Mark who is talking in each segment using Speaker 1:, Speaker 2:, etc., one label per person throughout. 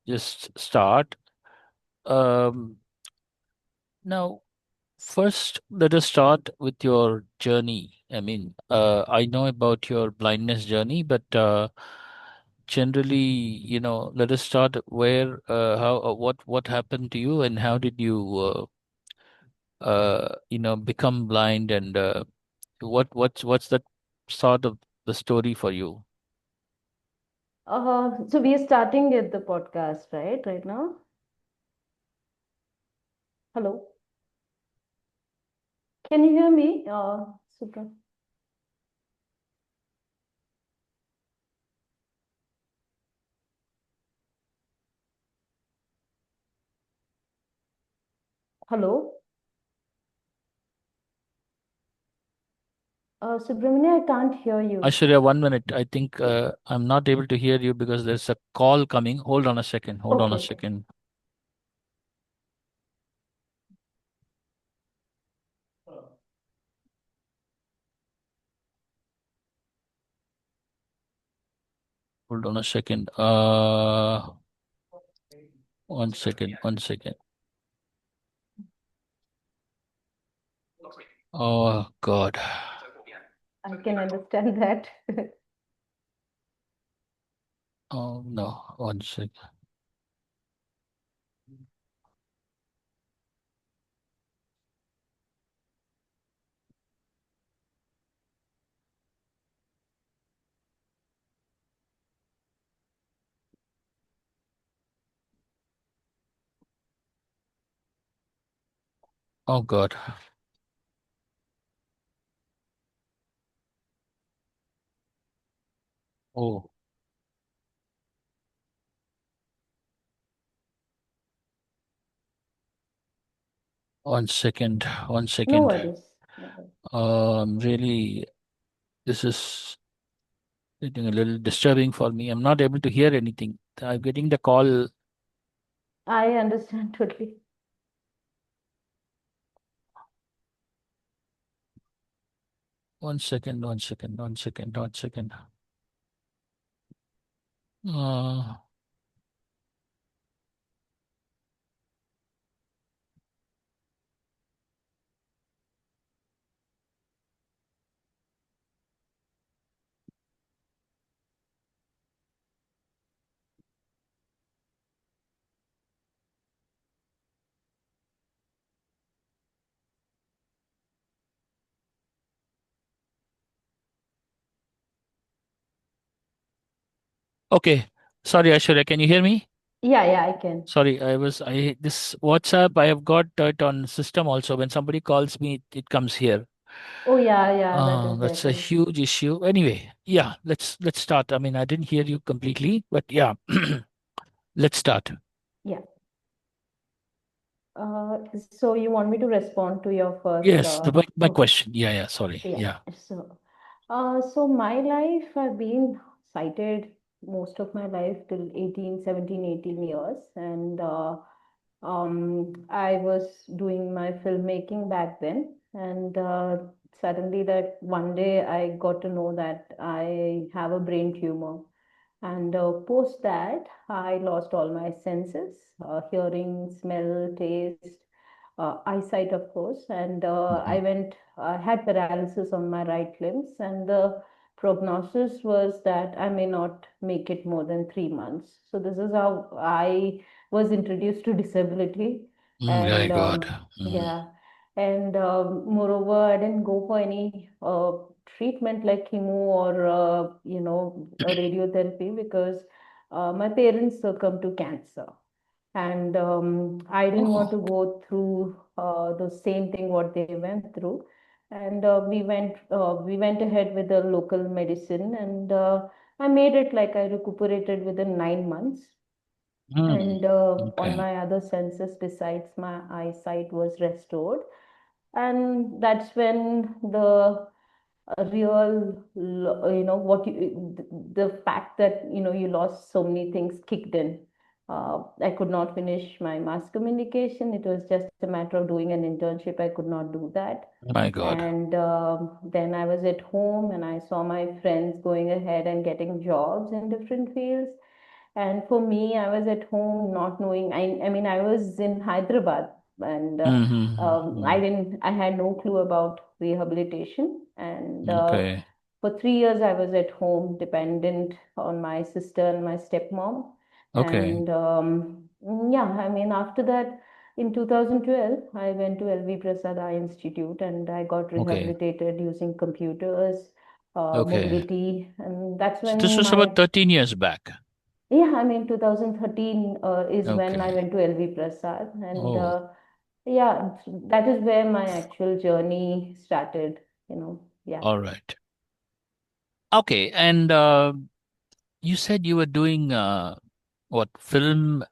Speaker 1: just start. Um, Now, first, let us start with your journey. I mean, I know about your blindness journey, but generally, let us start where, how, what happened to you, and how did you, become blind, and what's that sort of the story for you?
Speaker 2: So we are starting with the podcast, right? Right now. Hello. Can you hear me? Super. Hello. Subramania, I can't hear you.
Speaker 1: Aishwarya, 1 minute. I think I'm not able to hear you because there's a call coming. Hold on a second. Hold on
Speaker 2: Okay,
Speaker 1: a
Speaker 2: okay.
Speaker 1: second. Hold on a second. One second. One second. Oh God.
Speaker 2: I can understand that.
Speaker 1: Oh no. One second. Oh God. Oh, 1 second. One
Speaker 2: No
Speaker 1: second.
Speaker 2: worries. No worries.
Speaker 1: Really, this is getting a little disturbing for me. I'm not able to hear anything. I'm getting the call.
Speaker 2: I understand totally.
Speaker 1: 1 second. 1 second. 1 second. 1 second. Uh, okay. Sorry, Aishwarya. Can you hear me?
Speaker 2: Yeah, yeah, I can.
Speaker 1: Sorry, this WhatsApp, I have got it on system also. When somebody calls me, it comes here.
Speaker 2: Oh, yeah, yeah, that is there
Speaker 1: That's a
Speaker 2: too.
Speaker 1: huge issue. Anyway, yeah, let's start. I mean, I didn't hear you completely, but yeah, let's start.
Speaker 2: Yeah. So you want me to respond to your first?
Speaker 1: Yes, my
Speaker 2: Okay.
Speaker 1: question. Yeah, yeah, sorry.
Speaker 2: Yeah.
Speaker 1: Yeah.
Speaker 2: So my life, I've been sighted most of my life till 18, 17, 18 years. And I was doing my filmmaking back then. And suddenly that one day I got to know that I have a brain tumor. And post that, I lost all my senses, hearing, smell, taste, eyesight, of course. And
Speaker 1: Mhm.
Speaker 2: I had paralysis on my right limbs. And the prognosis was that I may not make it more than 3 months. So this is how I was introduced to disability.
Speaker 1: My
Speaker 2: And
Speaker 1: God.
Speaker 2: yeah. And moreover, I didn't go for any treatment like chemo or radiotherapy because my parents succumbed to cancer, and I didn't want
Speaker 1: Oh,
Speaker 2: to go through the same thing what they went through. And we went ahead with the local medicine, and I made it, like I recuperated within 9 months.
Speaker 1: mm,
Speaker 2: And on
Speaker 1: okay.
Speaker 2: my other senses besides my eyesight was restored. And that's when the what the fact that you lost so many things kicked in. I could not finish my mass communication. It was just a matter of doing an internship. I could not do that.
Speaker 1: My God.
Speaker 2: And then I was at home and I saw my friends going ahead and getting jobs in different fields. And for me, I was at home not knowing. I mean, I was in Hyderabad, and
Speaker 1: Mm-hmm.
Speaker 2: I had no clue about rehabilitation. And
Speaker 1: Okay.
Speaker 2: for 3 years, I was at home, dependent on my sister and my stepmom.
Speaker 1: Okay.
Speaker 2: And yeah, I mean, after that, in 2012, I went to LV Prasad Eye Institute and I got
Speaker 1: Okay.
Speaker 2: rehabilitated using computers,
Speaker 1: Okay.
Speaker 2: mobility, and that's
Speaker 1: So this
Speaker 2: when
Speaker 1: was about
Speaker 2: my
Speaker 1: 13 years back.
Speaker 2: yeah, I mean, 2013 is when I
Speaker 1: Okay.
Speaker 2: went to LV Prasad, and
Speaker 1: Oh,
Speaker 2: yeah, that is where my actual journey started. Yeah,
Speaker 1: all right. Okay. And you said you were doing what
Speaker 2: filmmaking.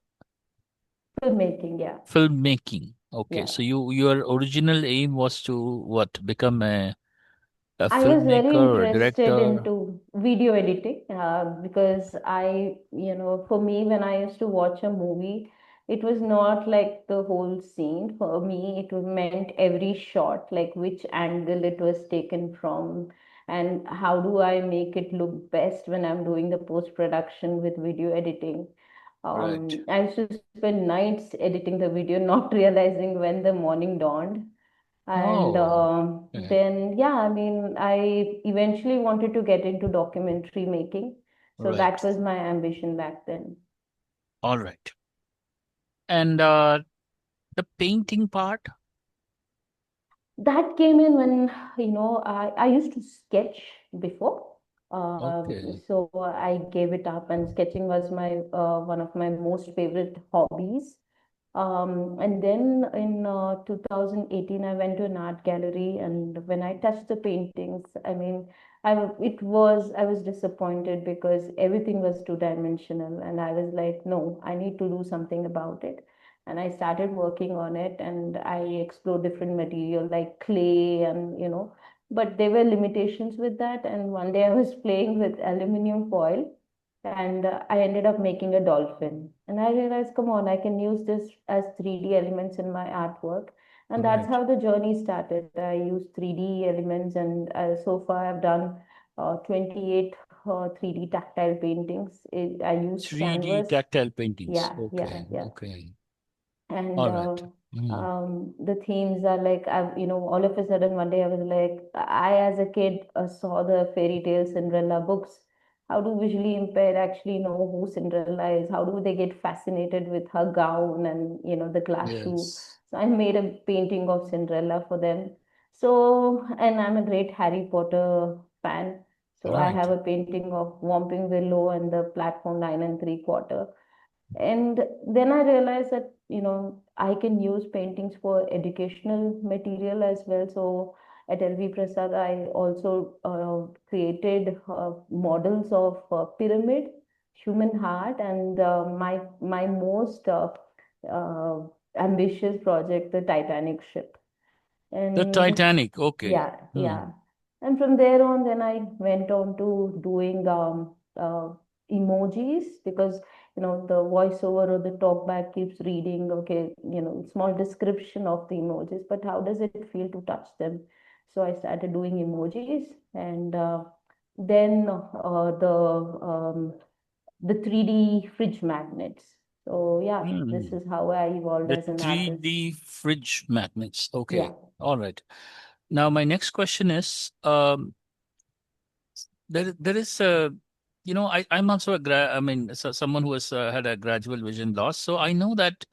Speaker 2: Yeah,
Speaker 1: filmmaking. Okay.
Speaker 2: yeah.
Speaker 1: So your original aim was to what? Become a
Speaker 2: I was very
Speaker 1: filmmaker or a
Speaker 2: interested
Speaker 1: director?
Speaker 2: into video editing because for me, when I used to watch a movie, it was not like the whole scene. For me, it meant every shot, like which angle it was taken from, and how do I make it look best when I'm doing the post production with video editing.
Speaker 1: Right.
Speaker 2: I used to spend nights editing the video, not realizing when the morning dawned. And
Speaker 1: Oh, okay.
Speaker 2: then, yeah, I mean, I eventually wanted to get into documentary making. So
Speaker 1: Right.
Speaker 2: that was my ambition back then.
Speaker 1: All right. And the painting part?
Speaker 2: That came in when, I used to sketch before.
Speaker 1: Okay.
Speaker 2: So I gave it up, and sketching was my one of my most favorite hobbies. And then in 2018, I went to an art gallery, and when I touched the paintings, I mean, I was disappointed because everything was two-dimensional, and I was like, no, I need to do something about it. And I started working on it, and I explored different material like clay, and but there were limitations with that. And one day I was playing with aluminum foil, and I ended up making a dolphin. And I realized, come on, I can use this as 3D elements in my artwork. And that's
Speaker 1: Right.
Speaker 2: how the journey started. I used 3D elements, and so far I've done 28 3D tactile paintings. I used
Speaker 1: 3D
Speaker 2: canvas.
Speaker 1: tactile paintings.
Speaker 2: Yeah, yeah,
Speaker 1: Okay.
Speaker 2: yeah.
Speaker 1: Okay.
Speaker 2: And
Speaker 1: All right. Mm.
Speaker 2: the themes are like, all of a sudden one day I was like, I as a kid saw the fairy tale Cinderella books. How do visually impaired actually know who Cinderella is? How do they get fascinated with her gown and the glass shoe?
Speaker 1: Yes.
Speaker 2: So I made a painting of Cinderella for them. So, and I'm a great Harry Potter fan. So I
Speaker 1: Right.
Speaker 2: have a painting of Whomping Willow and the platform 9 3/4. And then I realized that I can use paintings for educational material as well. So at LV Prasad I also created models of pyramid, human heart, and my most uh, ambitious project, the Titanic ship.
Speaker 1: The
Speaker 2: And
Speaker 1: Titanic. Okay.
Speaker 2: yeah,
Speaker 1: Hmm.
Speaker 2: yeah. And from there on, then I went on to doing emojis, because the voiceover or the talkback keeps reading, okay, small description of the emojis, but how does it feel to touch them? So I started doing emojis, and then the 3D fridge magnets. So yeah, this
Speaker 1: Hmm.
Speaker 2: is how I evolved
Speaker 1: The
Speaker 2: as an artist.
Speaker 1: 3D fridge magnets.
Speaker 2: Yeah.
Speaker 1: Okay. All right. Now my next question is, there is I'm also I mean, someone who has had a gradual vision loss. So I know that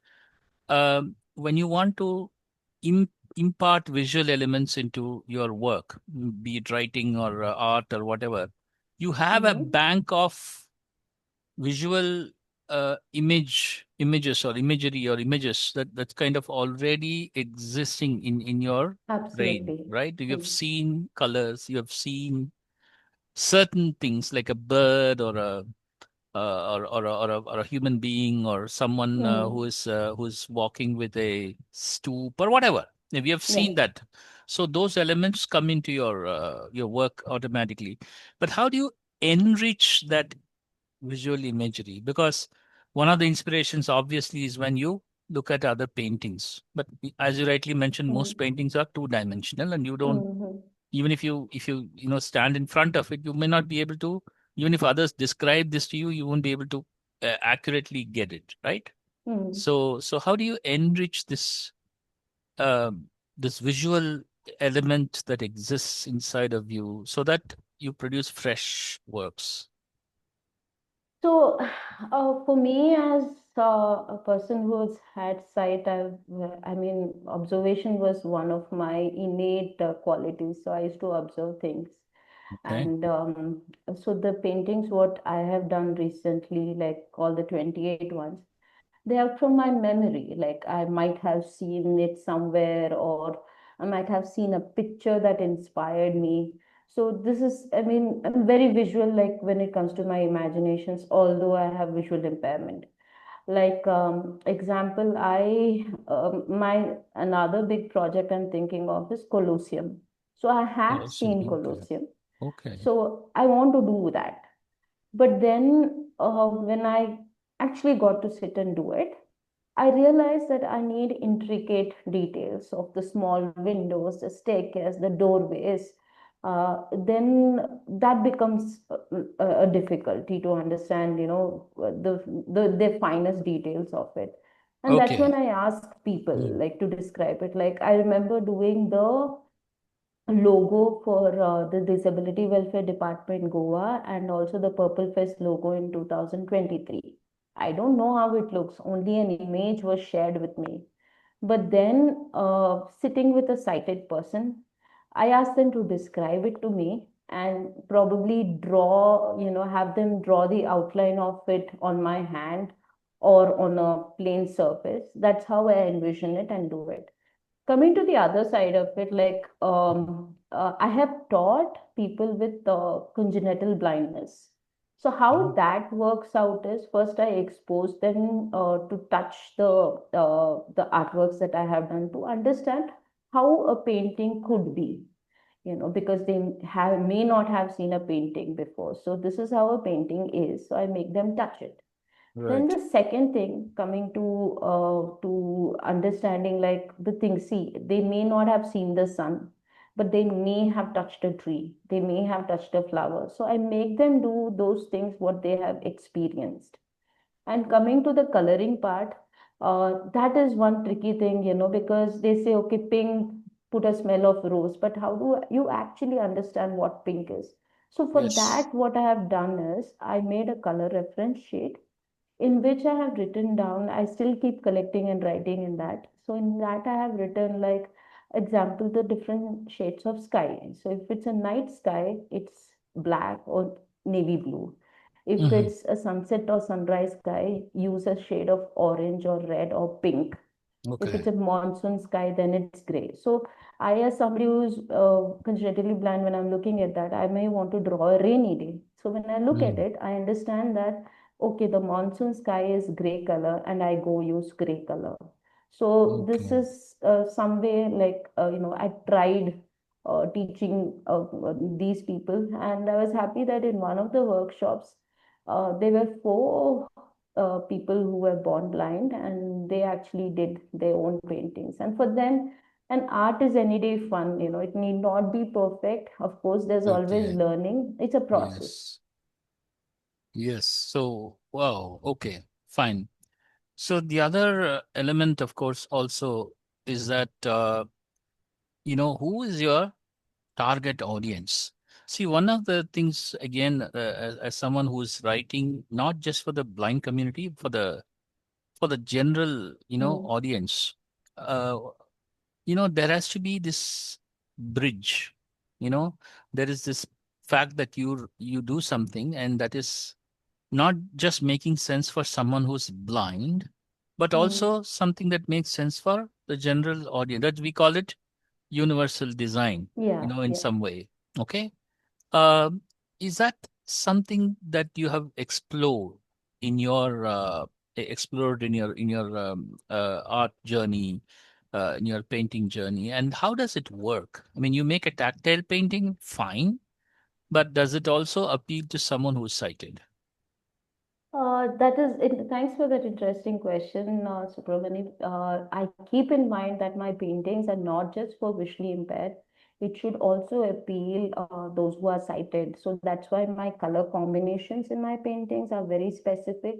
Speaker 1: when you want to impart visual elements into your work, be it writing or art or whatever, you have a
Speaker 2: Mm-hmm.
Speaker 1: bank of visual images or imagery or images that's kind of already existing in your brain,
Speaker 2: Absolutely.
Speaker 1: right? You have
Speaker 2: Mm.
Speaker 1: seen colors, you have seen certain things like a bird or a human being or someone
Speaker 2: Mm.
Speaker 1: who's walking with a stoop or whatever. We have
Speaker 2: Yeah.
Speaker 1: seen that. So those elements come into your work automatically. But how do you enrich that visual imagery? Because one of the inspirations obviously is when you look at other paintings. But as you rightly mentioned, most
Speaker 2: Mm.
Speaker 1: paintings are two dimensional, and you don't,
Speaker 2: Mm-hmm.
Speaker 1: even if you stand in front of it, you may not be able to, even if others describe this to you, you won't be able to. accurately get it, right?
Speaker 2: Mm.
Speaker 1: So how do you enrich um, this visual element that exists inside of you so that you produce fresh works?
Speaker 2: So, for me, as a person who has had sight, I mean, observation was one of my innate qualities. So I used to observe things.
Speaker 1: Okay.
Speaker 2: And so the paintings, what I have done recently, like all the 28 ones, they are from my memory. Like I might have seen it somewhere, or I might have seen a picture that inspired me. So this is, I mean, I'm very visual, like when it comes to my imaginations, although I have visual impairment. Like example, I my another big project I'm thinking of is Colosseum. So I have
Speaker 1: Awesome.
Speaker 2: seen
Speaker 1: Okay.
Speaker 2: Colosseum.
Speaker 1: Okay.
Speaker 2: So I want to do that. But then when I actually got to sit and do it, I realized that I need intricate details of the small windows, the staircase, the doorways. Then that becomes a difficulty to understand, the finest details of it. And that's when
Speaker 1: Okay.
Speaker 2: I ask people
Speaker 1: Mm.
Speaker 2: like to describe it. Like I remember doing the logo for the Disability Welfare Department Goa and also the Purple Fest logo in 2023. I don't know how it looks, only an image was shared with me. But then, sitting with a sighted person, I asked them to describe it to me and probably draw, have them draw the outline of it on my hand or on a plain surface. That's how I envision it and do it. Coming to the other side of it, like I have taught people with congenital blindness. So how
Speaker 1: Mhm.
Speaker 2: that works out is, first I expose them to touch the artworks that I have done to understand how a painting could be, because they have may not have seen a painting before. So this is how a painting is, so I make them touch it. Then
Speaker 1: Right.
Speaker 2: the second thing, coming to understanding, like the thing, see, they may not have seen the sun, but they may have touched a tree, they may have touched a flower. So I make them do those things what they have experienced. And coming to the coloring part, that is one tricky thing, because they say, okay, pink, put a smell of rose, but how do you actually understand what pink is? So for
Speaker 1: Yes.
Speaker 2: that, what I have done is I made a color reference sheet in which I have written down, I still keep collecting and writing in that. So in that I have written, like, example, the different shades of sky. So if it's a night sky, it's black or navy blue. If
Speaker 1: Hmm.
Speaker 2: it's a sunset or sunrise sky, use a shade of orange or red or pink. If it's
Speaker 1: Okay.
Speaker 2: a monsoon sky, then it's gray. So I, as somebody who's congenitally blind, when I'm looking at that, I may want to draw a rainy day. So when I look at
Speaker 1: Mm.
Speaker 2: it, I understand that, okay, the monsoon sky is gray color, and I go use gray color. So this
Speaker 1: Okay.
Speaker 2: is some way, like, I tried teaching these people, and I was happy that in one of the workshops, there were four people who were born blind, and they actually did their own paintings. And for them, an art is any day fun. It need not be perfect. Of course, there's always
Speaker 1: Okay.
Speaker 2: learning. It's a process.
Speaker 1: Yes. Yes. So, wow. Okay. Fine. So the other element, of course, also is that, who is your target audience? See, one of the things, again, as someone who's writing not just for the blind community, for the general,
Speaker 2: Mm,
Speaker 1: audience, uh, there has to be this bridge. You know, there is this fact that you do something, and that is not just making sense for someone who's blind, but
Speaker 2: mm.
Speaker 1: also something that makes sense for the general audience. That we call it universal design,
Speaker 2: Yeah,
Speaker 1: in
Speaker 2: yeah.
Speaker 1: some way. Okay. Um, is that something that you have explored in your art journey, in your painting journey, and how does it work? I mean, you make a tactile painting, fine, but does it also appeal to someone who's sighted?
Speaker 2: That is it. Thanks for that interesting question, Subramani. I keep in mind that my paintings are not just for visually impaired. It should also appeal those who are sighted. So that's why my color combinations in my paintings are very specific.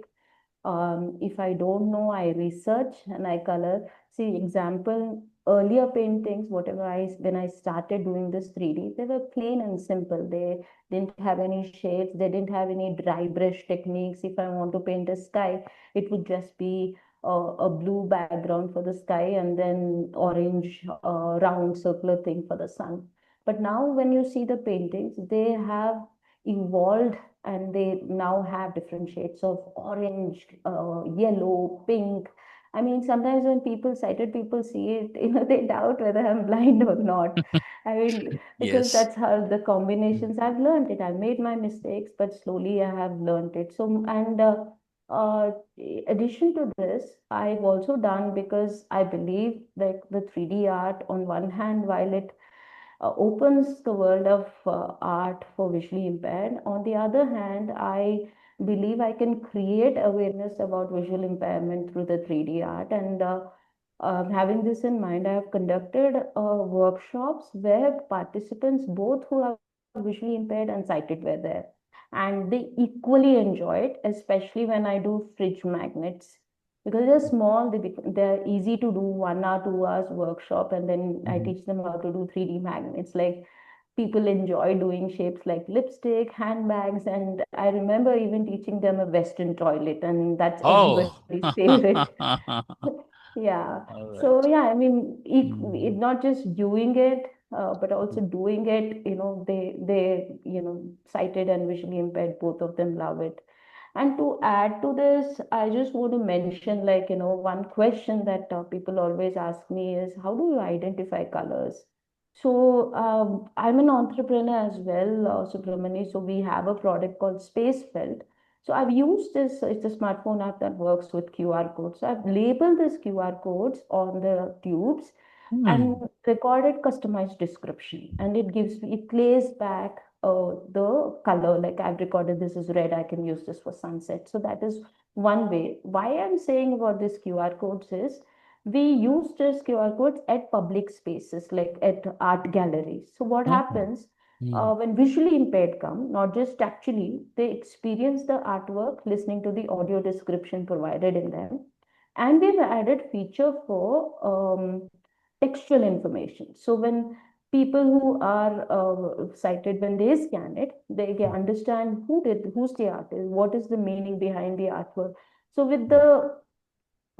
Speaker 2: If I don't know, I research and I color. See, example, earlier paintings, whatever when I started doing this 3D, they were plain and simple. They didn't have any shades, they didn't have any dry brush techniques. If I want to paint a sky, it would just be a blue background for the sky and then orange round circular thing for the sun. But now when you see the paintings, they have evolved and they now have different shades of orange, yellow, pink. I mean, sometimes when sighted people see it, they doubt whether I'm blind or not. I mean, because
Speaker 1: Yes.
Speaker 2: that's how the
Speaker 1: Mm.
Speaker 2: combinations I've learned it. I made my mistakes, but slowly I have learned it. So, and uh, addition to this, I've also done because I believe like the 3D art on one hand, while it opens the world of art for visually impaired. On the other hand, I believe I can create awareness about visual impairment through the 3D art. And having this in mind, I have conducted workshops where participants, both who are visually impaired and sighted, were there. And they equally enjoy it, especially when I do fridge magnets because they're small, they're easy to do 1 hour, 2 hours workshop, and then I
Speaker 1: Mhm.
Speaker 2: teach them how to do 3D magnets. Like people enjoy doing shapes like lipstick, handbags, and I remember even teaching them a Western toilet, and that's
Speaker 1: Oh.
Speaker 2: everybody's favorite. Yeah.
Speaker 1: All
Speaker 2: So
Speaker 1: right.
Speaker 2: yeah, I mean,
Speaker 1: Mm.
Speaker 2: not just doing it, but also doing it. Sighted and visually impaired, both of them love it. And to add to this, I just want to mention, like, one question that people always ask me is, how do you identify colors? So I'm an entrepreneur as well, Subramani. So we have a product called Space Felt. So I've used this, it's a smartphone app that works with QR codes. So I've labeled these QR codes on the tubes and
Speaker 1: Hmm.
Speaker 2: recorded customized description. And it plays back the color. Like I've recorded this is red, I can use this for sunset. So that is one way. Why I'm saying about this QR codes is we use this QR codes at public spaces, like at art galleries. So what
Speaker 1: Oh.
Speaker 2: happens
Speaker 1: Mm.
Speaker 2: when visually impaired come, not just actually, they experience the artwork listening to the audio description provided in them. And we've added feature for textual information. So when people who are sighted, when they scan it, they can understand who's the artist, what is the meaning behind the artwork. So with the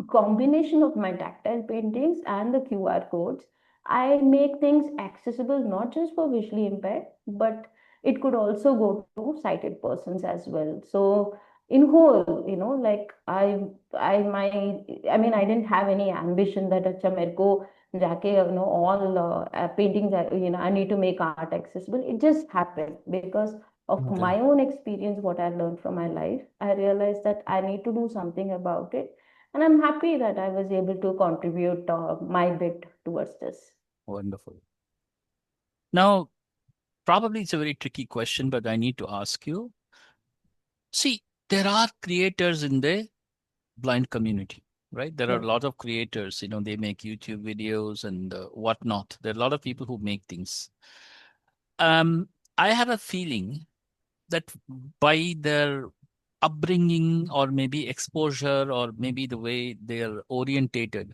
Speaker 2: combination of my tactile paintings and the QR codes, I make things accessible not just for visually impaired, but it could also go to sighted persons as well. So in whole, like I mean, I didn't have any ambition that acha mere ko jaake, all paintings, I need to make art accessible. It just happened because of my
Speaker 1: Okay.
Speaker 2: own experience, what I learned from my life. I realized that I need to do something about it, and I'm happy that I was able to contribute my bit towards this.
Speaker 1: Wonderful. Now, probably it's a very tricky question, but I need to ask you. See, there are creators in the blind community, right? There are a
Speaker 2: Yes.
Speaker 1: lot of creators, they make YouTube videos and whatnot. There are a lot of people who make things. Um, I have a feeling that by their upbringing or maybe exposure or maybe the way they're orientated,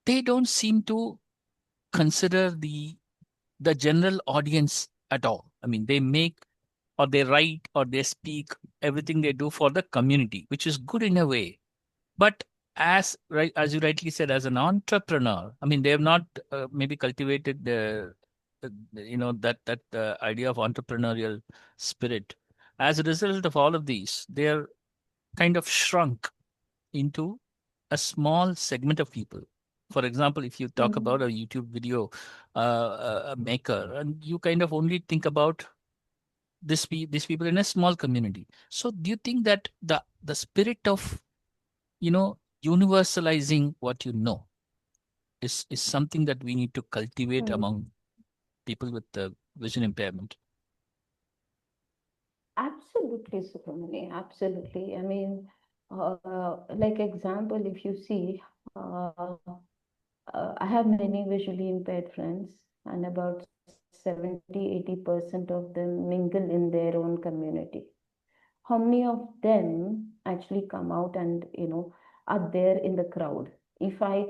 Speaker 1: they don't seem to consider the general audience at all. I mean, they make or they write or they speak everything they do for the community, which is good in a way. But as you rightly said, as an entrepreneur, I mean, they have not maybe cultivated that idea of entrepreneurial spirit. As a result of all of these, they're kind of shrunk into a small segment of people. For example, if you talk about a
Speaker 2: Mhm.
Speaker 1: YouTube video maker, and you kind of only think about these people in a small community. So, do you think that the spirit of universalizing what you know is something that we need to cultivate
Speaker 2: Mm.
Speaker 1: among people with the vision impairment?
Speaker 2: Absolutely, Subramani. Absolutely. I mean, like example, if you see, I have many visually impaired friends, and about 70-80% of them mingle in their own community. How many of them actually come out and are there in the crowd. If I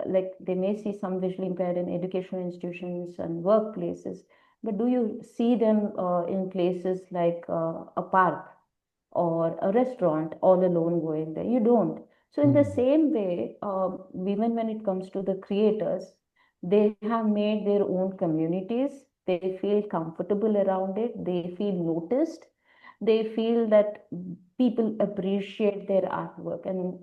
Speaker 2: like, they may see some visually impaired in educational institutions and workplaces, but do you see them in places like a park or a restaurant all alone going there? You don't. So in the
Speaker 1: Mm.
Speaker 2: same way, even when it comes to the creators, they have made their own communities. They feel comfortable around it. They feel noticed. They feel that people appreciate their artwork and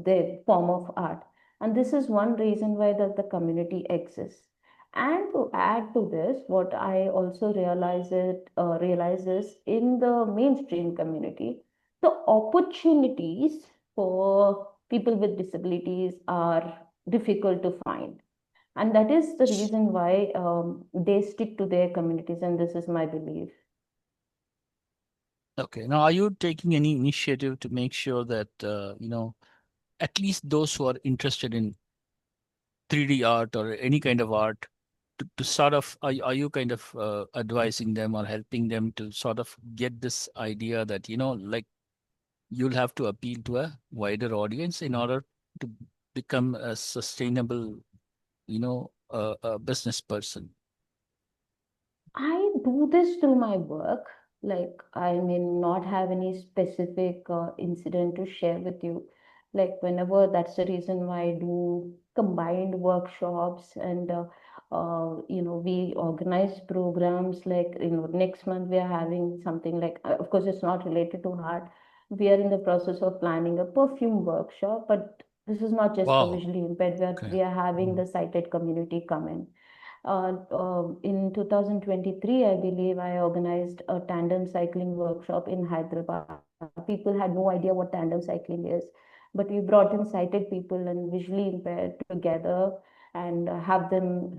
Speaker 2: their form of art. And this is one reason why the community exists. And to add to this, what I also realize is in the mainstream community, the opportunities for people with disabilities are difficult to find. And that is the reason why they stick to their communities, and this is my belief.
Speaker 1: Okay. Now, are you taking any initiative to make sure that, at least those who are interested in 3D art or any kind of art, to sort of, are you kind of advising them or helping them to sort of get this idea that, like you'll have to appeal to a wider audience in order to become a sustainable, business person?
Speaker 2: I do this through my work. Like, I may not have any specific incident to share with you. Like, whenever, that's the reason why I do combined workshops, and we organize programs. Like, next month we are having something like, of course, it's not related to art. We are in the process of planning a perfume workshop, but this is not just for
Speaker 1: Wow.
Speaker 2: visually impaired.
Speaker 1: Okay.
Speaker 2: We are having
Speaker 1: Mm.
Speaker 2: the sighted community come in. In 2023, I believe I organized a tandem cycling workshop in Hyderabad. People had no idea what tandem cycling is, but we brought in sighted people and visually impaired together, and have them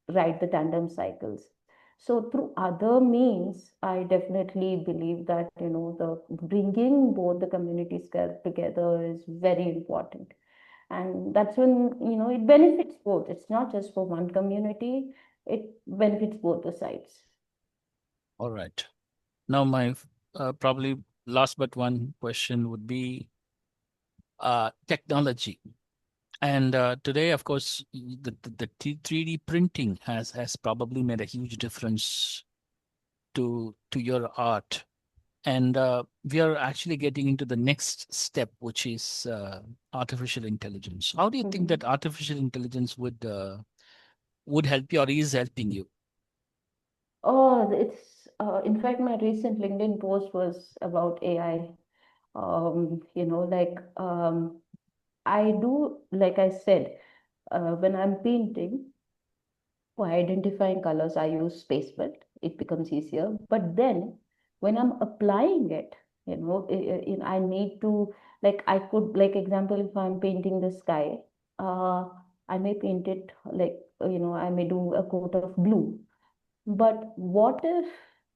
Speaker 2: ride the tandem cycles. So through other means, I definitely believe that the bringing both the communities together is very important, and that's when it benefits both. It's not just for one community, it benefits both the sides.
Speaker 1: All right. Now, my probably last but one question would be technology. And today, of course, the 3D printing has probably made a huge difference to your art. And we are actually getting into the next step, which is artificial intelligence. How do you think that
Speaker 2: Mhm.
Speaker 1: artificial intelligence would help you or is helping you?
Speaker 2: Oh, it's in fact, my recent LinkedIn post was about AI. Like, I do, like I said, when I'm painting, for identifying colors, I use space belt. It becomes easier. But then when I'm applying it, I need to, like, I could, like, example, if I'm painting the sky, uh, I may paint it like, I may do a coat of blue. But what if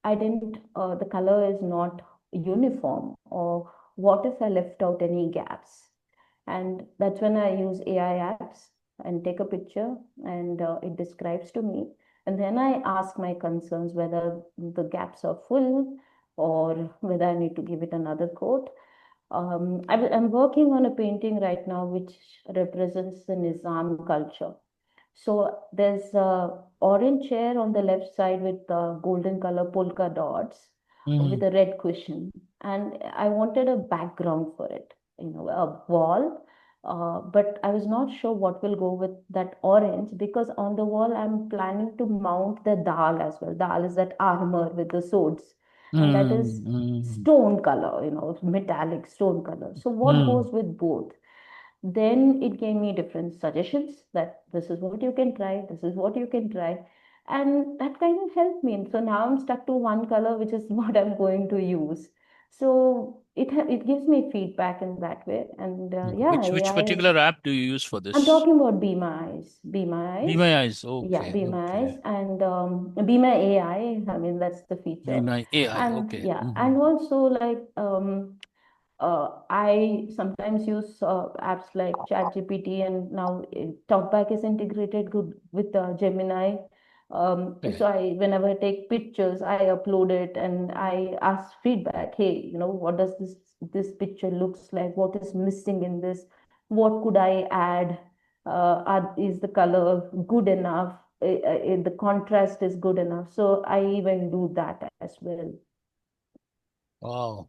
Speaker 2: I didn't, the color is not uniform, or what if I left out any gaps? And that's when I use AI apps and take a picture, and it describes to me. And then I ask my concerns whether the gaps are full, or whether I need to give it another coat. I'm working on a painting right now which represents the Nizam culture. So there's a orange chair on the left side with golden color polka dots with
Speaker 1: Hmm.
Speaker 2: a red cushion, and I wanted a background for it, a wall. But I was not sure what will go with that orange, because on the wall I'm planning to mount the dal as well. Dal is that armor with the swords, and that is
Speaker 1: Mm-hmm.
Speaker 2: stone color, metallic stone color. So what
Speaker 1: Mm.
Speaker 2: goes with both? Then it gave me different suggestions that this is what you can try, this is what you can try, and that kind of helped me. So now I'm stuck to one color, which is what I'm going to use. So it gives me feedback in that way, and
Speaker 1: Okay.
Speaker 2: yeah,
Speaker 1: Which
Speaker 2: AI is.
Speaker 1: particular app do you use for
Speaker 2: I'm
Speaker 1: this?
Speaker 2: talking about Be My Eyes, Be My
Speaker 1: Be
Speaker 2: Eyes.
Speaker 1: My Eyes.
Speaker 2: Yeah,
Speaker 1: Okay.
Speaker 2: Be My
Speaker 1: Okay.
Speaker 2: Eyes, and Be My AI. I mean, that's the
Speaker 1: Be
Speaker 2: feature,
Speaker 1: My AI.
Speaker 2: and
Speaker 1: Okay.
Speaker 2: yeah,
Speaker 1: Hmm.
Speaker 2: and also like I sometimes use apps like ChatGPT, and now TalkBack is integrated good with Gemini.
Speaker 1: Okay.
Speaker 2: So I, whenever I take pictures, I upload it and I ask feedback. Hey, what does this picture looks like? What is missing in this? What could I add? Is the color good enough? The contrast is good enough. So I even do that as well.
Speaker 1: Wow.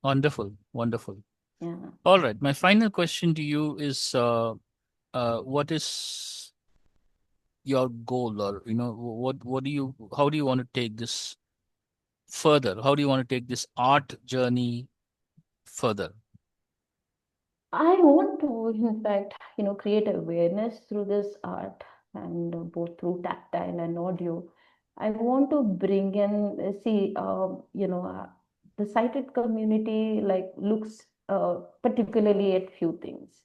Speaker 1: Wonderful. Wonderful.
Speaker 2: Yeah.
Speaker 1: All right. My final question to you is, what is your goal, or what do you how do you want to take this further? How do you want to take this art journey further?
Speaker 2: I want to, in fact, create awareness through this art and both through tactile and audio. I want to bring in, the sighted community like looks particularly at few things,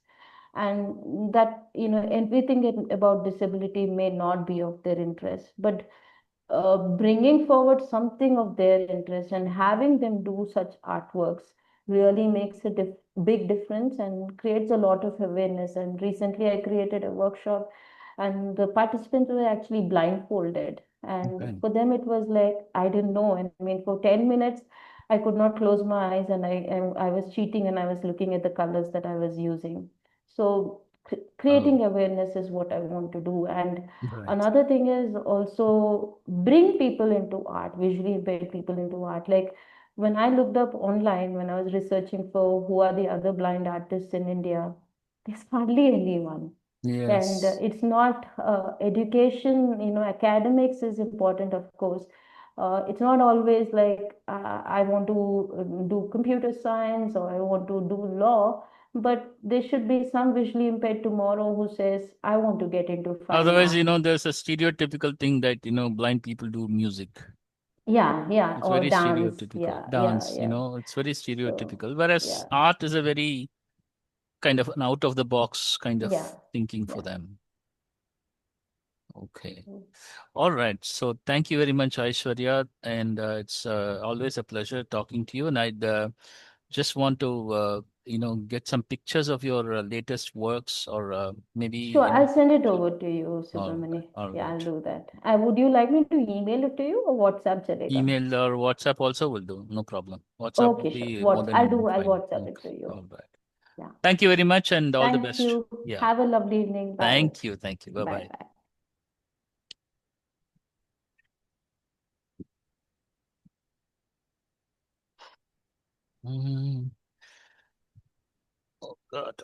Speaker 2: and that everything about disability may not be of their interest, but bringing forward something of their interest and having them do such artworks really makes a big difference and creates a lot of awareness. And recently I created a workshop and the participants were actually blindfolded, and
Speaker 1: Okay.
Speaker 2: for them it was like I didn't know. I mean, for 10 minutes I could not close my eyes, and I was cheating and I was looking at the colors that I was using. So
Speaker 1: Oh,
Speaker 2: creating awareness is what I want to do. And
Speaker 1: right.
Speaker 2: another thing is also bring people into art, visually impaired people into art. Like when I looked up online, when I was researching for who are the other blind artists in India, there's hardly anyone. And
Speaker 1: Yes.
Speaker 2: it's not education, academics is important, of course. It's not always like I want to do computer science or I want to do law, but there should be some visually impaired tomorrow who says, I want to get into fine
Speaker 1: Otherwise,
Speaker 2: art.
Speaker 1: there's a stereotypical thing that, blind people do music.
Speaker 2: Yeah, yeah,
Speaker 1: It's
Speaker 2: or
Speaker 1: very
Speaker 2: dance.
Speaker 1: stereotypical.
Speaker 2: Yeah, yeah,
Speaker 1: Dance,
Speaker 2: yeah.
Speaker 1: it's very
Speaker 2: So,
Speaker 1: stereotypical. Whereas
Speaker 2: yeah,
Speaker 1: art is a very kind of an out of the box kind
Speaker 2: yeah,
Speaker 1: of thinking for
Speaker 2: yeah.
Speaker 1: them. Okay. All right. So thank you very much, Aishwarya. And it's always a pleasure talking to you. And I'd just want to, get some pictures of your latest works, or maybe,
Speaker 2: Sure, I'll send it
Speaker 1: sure.
Speaker 2: over to you,
Speaker 1: All right.
Speaker 2: Subramani.
Speaker 1: All
Speaker 2: Yeah, I'll
Speaker 1: right.
Speaker 2: do that. Would you like me to email it to you or WhatsApp Chalega?
Speaker 1: Email or WhatsApp also will do. No problem. WhatsApp will
Speaker 2: Okay, sure.
Speaker 1: be more
Speaker 2: What
Speaker 1: than
Speaker 2: I'll do, I'll
Speaker 1: fine.
Speaker 2: WhatsApp it
Speaker 1: Okay.
Speaker 2: to you.
Speaker 1: All right.
Speaker 2: Yeah.
Speaker 1: Thank you very much and all the
Speaker 2: Thank
Speaker 1: best.
Speaker 2: you.
Speaker 1: Yeah.
Speaker 2: Have a lovely evening. Bye.
Speaker 1: Thank you. Thank you. Bye
Speaker 2: Bye
Speaker 1: bye.
Speaker 2: bye.
Speaker 1: Mm. Oh, God.